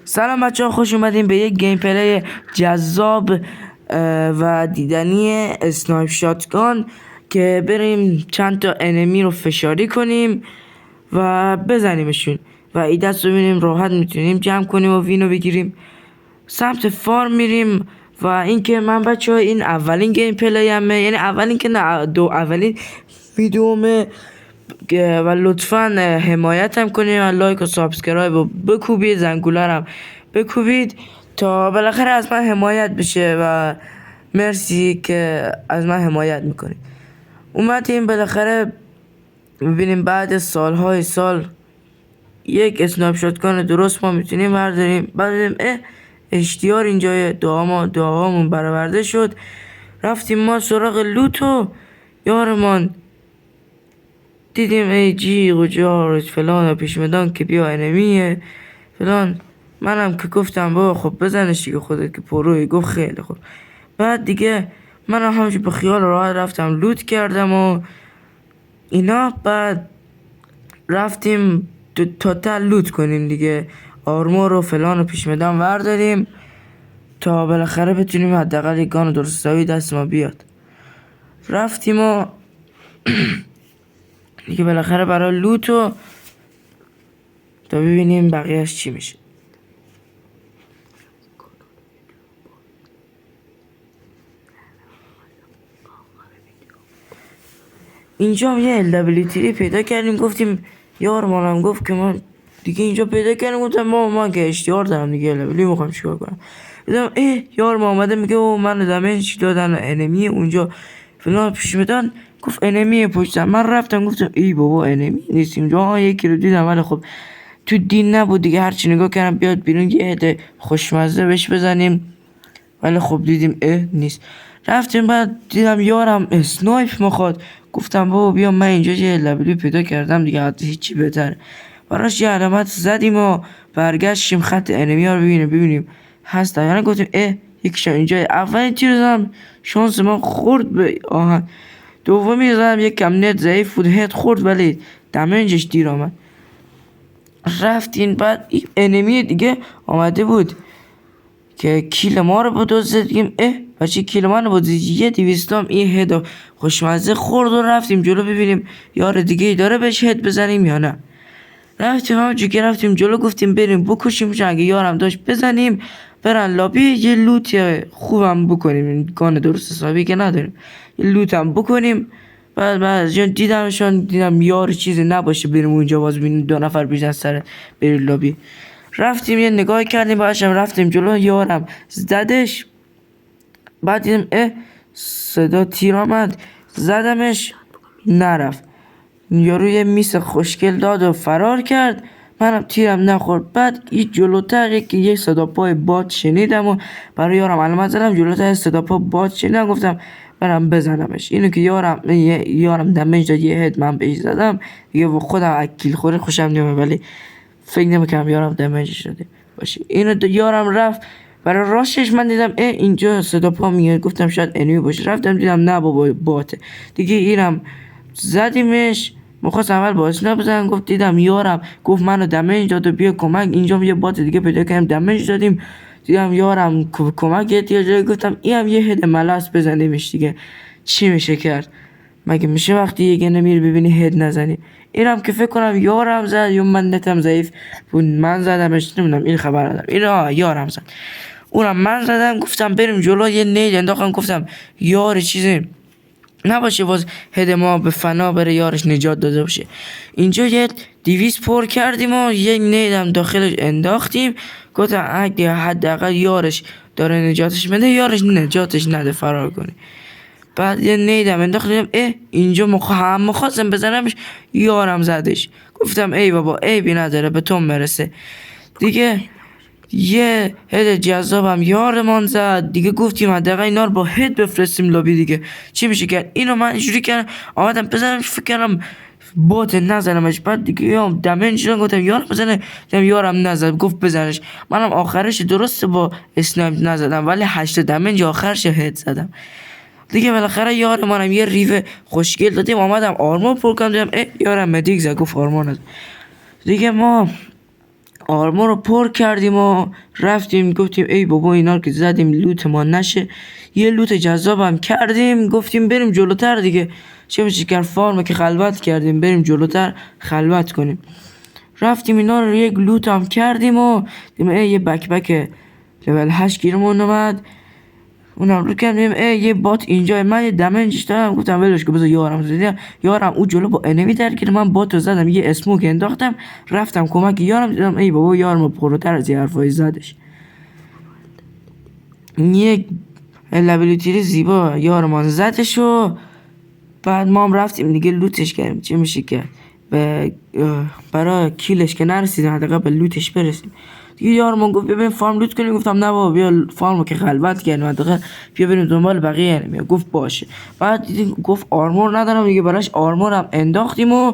سلام بچه ها، خوش اومدین به یک گیم پلی جذاب و دیدنی اسنایپ شاتگان که بریم چند تا انمی رو فشاری کنیم و بزنیمشون و این دست رو ببینیم راحت میتونیم جمع کنیم و وینو بگیریم. سمت فارم میریم و اینکه من بچه ها این اولین گیم پلی همه، یعنی اولین که نه، اولین ویدیومه و لطفا حمایت هم کنید و لایک و سابسکرایب و بکوبید، زنگوله هم بکوبید تا بالاخره از من حمایت بشه و مرسی که از من حمایت میکنید. اومدیم بالاخره ببینیم بعد سالهای سال یک اسنایپ شاتگان درست ما میتونیم برداریم. بعد اشتیار اینجای دعامون برآورده شد. رفتیم ما سراغ لوتو یارمان، دیدیم ای جیغ و جارج فلان و پیشمدان که بیا انمیه فلان. منم که گفتم بابا خب بزنش دیگه، خودت که پروی. گفت خیلی خوب. بعد دیگه منم همش به خیال راحت رفتم لوت کردم و اینا. بعد رفتیم توتال لوت کنیم دیگه، آرمور و فلان و پیشمدان ورداریم تا بالاخره بتونیم حداقل یک گان درست حسابی دست ما بیاد. رفتیم و دیگه بالاخره برای لوتو تا ببینیم بقیهش چی میشه. اینجا هم یه LWT پیدا کردیم. گفتیم یار مانم گفت که من دیگه اینجا پیدا کردیم. گفتم من که اشتیار دارم دیگه، LWT میخوام چیکار کنم. دیدم یار ما اومده میگه او من دمیج دادن انمی اونجا فلان پیشمدان. گفت انمی پشتم. من رفتم گفتم ای بابا انمی نیست اینجا. یکی رو دیدم ولی خب تو دین نبود دیگه. هرچی نگاه کردم بیاد بیرون یه عده خوشمزه بهش بزنیم، ولی خب دیدیم نیست. رفتیم بعد دیدم یارم اسنایپ میخواد. گفتم بابا بیا من اینجا یه لبلی پیدا کردم دیگه، حتی هیچی بهتره. براش یه علامت زدیم و برگشتیم خط انمی ها رو ببینیم هست. یعنی گفتیم یکیشم اینجا. اولین تیر زدم شانس من خورد به آهن، دومی زدم یک کم نت ضعیف بود، هد خورد ولی دمیجش دیر آمد. رفتین بعد این انمی دیگه آمده بود که کیل ما رو بدوزه. دیگه بچه کیل ما رو بدوزه یه 200 هم این هد خوشمزه خورد و رفتیم جلو ببینیم یار دیگه ای داره بهش هد بزنیم یا نه. رفتیم همونجور که رفتیم جلو گفتیم بریم بکشیم، اگه یارم داشت بزنیم برن لابی یه لوت خوبم بکنیم. این گان درست حسابی که نداریم، یه لوت هم بکنیم. بعد دیدم یار چیزی نباشه بریم اونجا باز ببینیم 2 نفر بیشتر سر بریم لابی. رفتیم یه نگاه کردیم باشم، رفتیم جلو یارم زدش. بعد دیدم صدا تیر آمد، زدمش نرفت. یارو یه میس خوشگل داد و فرار کرد، منم تیرم نخورد. بعد یه جلوتر یک صدا پای باد شنیدم و برای یارم علامت زدم. جلوتر صدا پا باد شنیدم، گفتم برم بزنمش. اینو که یارم دمیج داد یه هد من بهش زدم دیگه. خودم اکیل خوره خوشم نمیاد ولی فکر نمیکنم یارم دمیجش داده باشه. اینو یارم رفت برای راشش. من دیدم اینجا صدا پا میاد، گفتم شاید انمی باشه. رفتم دیدم نه بابا باته دیگه. اینم زدیمش. میخواست اول باز نبزن، گفت دیدم یارم گفت منو دمیج داد و بیا کمک. اینجا یه بات دیگه پیدا کردیم دمیج دادیم. دیدم یارم کمک احتیاج. گفتم اینم یه هد ملس بزنیمش دیگه. چی میشه کرد؟ مگه میشه وقتی یه انمی رو ببینی هد نزنی؟ اینم که فکر کنم یارم زد یا من نتم ضعیف بود من زدمش، نمیدونم، این خبر ندارم. این یارم زد، اونم من زدم. گفتم بریم جلو، یه نید انداختم. گفتم یار چیزی نباشه باز هد ما به فنا بره یارش نجات داده باشه. اینجا یه 200 پر کردیم و یه نیدم داخلش انداختیم. گفتم اگه حداقل یارش داره نجاتش میده، یارش نجاتش نده فرار کنه. بعد یه نیدم انداختیم. اینجا مخواستم بزنمش، یارم زدش. گفتم ای بابا بی نداره به تو مرسه دیگه. یه هد جذابم یارمان زد دیگه. گفتیم حداقل اینا رو با هد بفرستیم لابی دیگه. چی میشه کرد؟ اینو من اینجوری کردم آمدم بزنمش، فکر کردم بات نزنمش. بعد دیگه یارم دمنج شدن، گفتم یارم بزنه، دیدم یارم نزد. گفت بزنش. منم آخرش درسته با اسنایپ نزدم ولی 8 دمنج آخرش هد زدم دیگه. بالاخره یارمانم یه ریو خوشگل دادیم. آمدم آرمور پر کردم، دیدم یارم مدیک زد. گفت آرمور نزد دیگه. ما آرمور رو پر کردیم و رفتیم گفتیم ای بابا اینا رو که زدیم لوت ما نشه، یه لوت جذابم کردیم، گفتیم بریم جلوتر دیگه، چه میشه کرد، فارم که خلوت کردیم بریم جلوتر خلوت کنیم. رفتیم اینا رو یک لوت هم کردیم و دیدیم یه بک لول 8 گیرمون اومد، اونم رو کردیم یه بات اینجا، من یه دمنجش دارم، گفتم ولش کن بذار یارم زدیم، یارم او جلو با انمی درگیر، من بات رو زدم یه اسموک انداختم رفتم کمک یارم، دیدم ای بابا یارم پروتر از یه حرفایی زدش. یک لبلیتیری زیبا یارمان زدش و بعد ما هم رفتیم دیگه لوتش کردیم، چه میشه کرد برای کیلش که نرسیدیم حداقل به لوتش برسیم دیگه. یارمان گفت بیا بریم فارم لوت کنیم، گفتم نه بابا بیا فارمو که خلوت کردیم حداقل بیا بریم دنبال بقیه انمی. گفت باشه. بعد دیدیم گفت آرمور ندارم دیگه، براش آرمور هم انداختیم و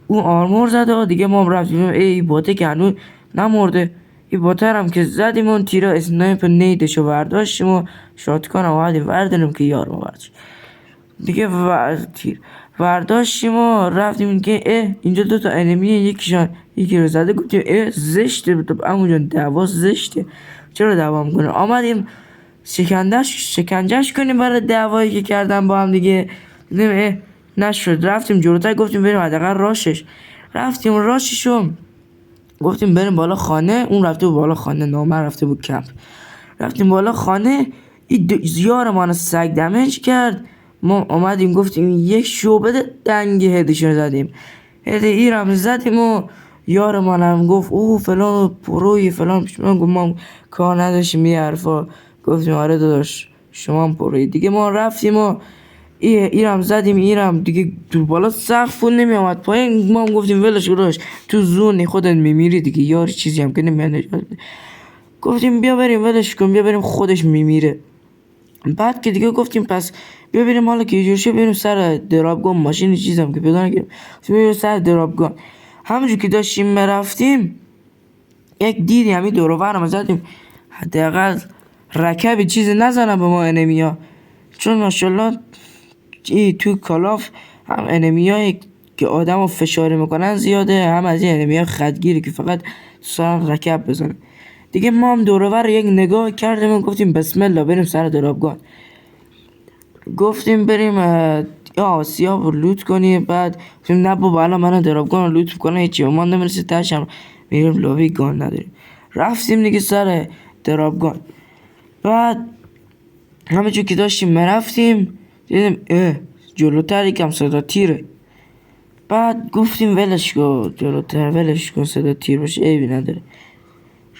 اون آرمور زد و دیگه ما هم رفتیم ای باته که هنوز نمرده، این باتر هم که زدیم اون تیرا اسنایپر نیدشو برداشتیم و شاتگان هم اومدیم وردنیم که یارو برداشت دیگه تیر برداشتیم و رفتیم که اینجا دوتا انمی یکی رو زده، گفتیم زشته همونجا دعوا زشته چرا دعوا میکنه، آمدیم شکنجهش کنیم برای دعوایی که کردن با هم دیگه. دیدیم نشد، رفتیم جلوتر گفتیم بریم حداقل رفتیم راششو گفتیم بریم بالا خانه، اون رفته بود بالا خانه، نامر رفته بود کمپ، رفتیم بالا خانه یار ما سگ دمج کرد، ما آمدیم گفتیم یک شعبه دنگ هدشون زدیم، هد ایرم زدیم و یار ما هم گفت او فلان پروی فلان، من گفت ما کار نداشتیم یه حرفا، گفتیم آره داداش شما هم پروی دیگه. ما رفتیم و ایرم زدیم، ایرم دیگه تو بالا سقف نمی آمد پایین، ما هم گفتیم ولش روش تو زونی خودت میمیری دیگه، یار چیزی هم که نمیاد، گفتیم بیا بریم ولش کن بیا بریم خودش میمیره. بعد که دیگه گفتیم پس بیا بریم حالا که یه جور بریم سر درابگان، ماشین چیزم که پیدا نکردیم، بریم سر درابگان. همونجور که داشتیم رفتیم یک دیدی همین دور و برم زدیم حداقل رکب چیزی نزنم به ما انمیا، چون ماشاءالله تو کالاف هم انمیایی که آدم رو فشاری میکنن زیاده، هم از این انمیای خدگیری که فقط سر رکب بزنه دیگه. ما هم دوروبر یک نگاه کردیم و گفتیم بسم الله بریم سر درابگان، گفتیم بریم آسیاب رو لوت کنیم. بعد گفتیم نه بابا الان من درابگان رو لوت میکنم هیچی ما نمیرسه تشم میریم لابی گان نداریم. رفتیم دیگه سر درابگان، بعد همینجور که داشتیم مرفتیم دیدیم جلوتر یکم صدا تیره، بعد گفتیم ولش کن جلوتر ولش کن صدا تیر باشه عیبی نداره.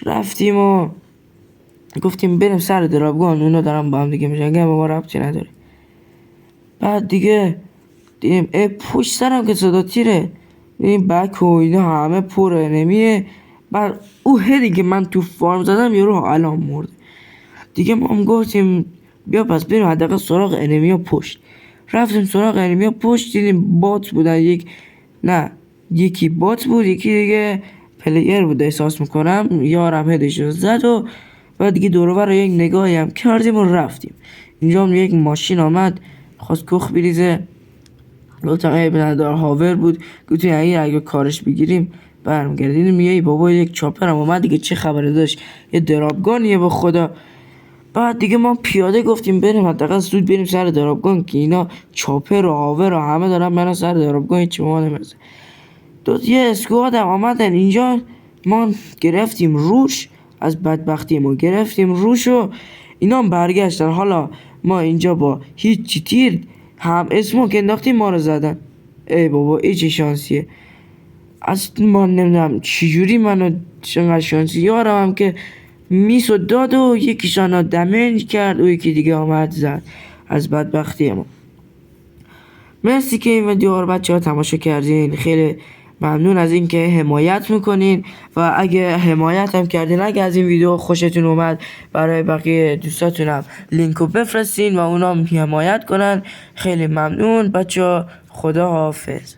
رفتیم و گفتیم بریم سر درابگان، اونا دارن با هم دیگه میجنگن ما ربطی نداره. بعد دیگه دیدیم پشت سرم که صدا تیره، دیدیم بک و اینا همه پر انمیه. بعد او هدی که من تو فارم زدم یه رو الان مرده دیگه. ما هم گفتیم بیا پس بریم حداقل سراغ انمیا پشت. رفتیم سراغ انمیا پشت، دیدیم بات بودن، یکی بات بود یکی دیگه پلیر بود احساس میکنم، یارم هدش رو زد و بعد دیگه دوروبر رو یک نگاهی هم کردیم و رفتیم. اینجا هم یک ماشین آمد خواست کخ بریزه، گفتم عیب نداره هاور بود، گفتیم اگه کارش بگیریم برمیگردیم. ای بابا یک چاپر هم اومد دیگه، چه خبره داشت یه درابگانیه به خدا. بعد دیگه ما پیاده گفتیم بریم حداقل زود بریم سر درابگان که اینا چاپر و هاور و همه دارن برن سر درابگان، هیچی ما نمیرسه. یه اسکواد هم آمدن اینجا، ما گرفتیم روش، از بدبختی ما گرفتیم روش و اینا هم برگشتن. حالا ما اینجا با هیچ تیر هم اسمو که انداختیم ما رو زدن. ای بابا ای چه شانسیه، اصلا ما نمیدونم چجوری منو چنقدر شانسی، یارم هم که میسو داد و یکیشان دمنج کرد و یکی دیگه آمد زد، از بدبختی ما. مرسی که این ویدیو رو بچه ها تماشا کردین، خیلی ممنون از این که حمایت میکنین و اگه حمایت هم کردین اگه از این ویدیو خوشتون اومد برای بقیه دوستاتونم لینکو بفرستین و اونا حمایت کنن. خیلی ممنون بچه ها، خدا حافظ.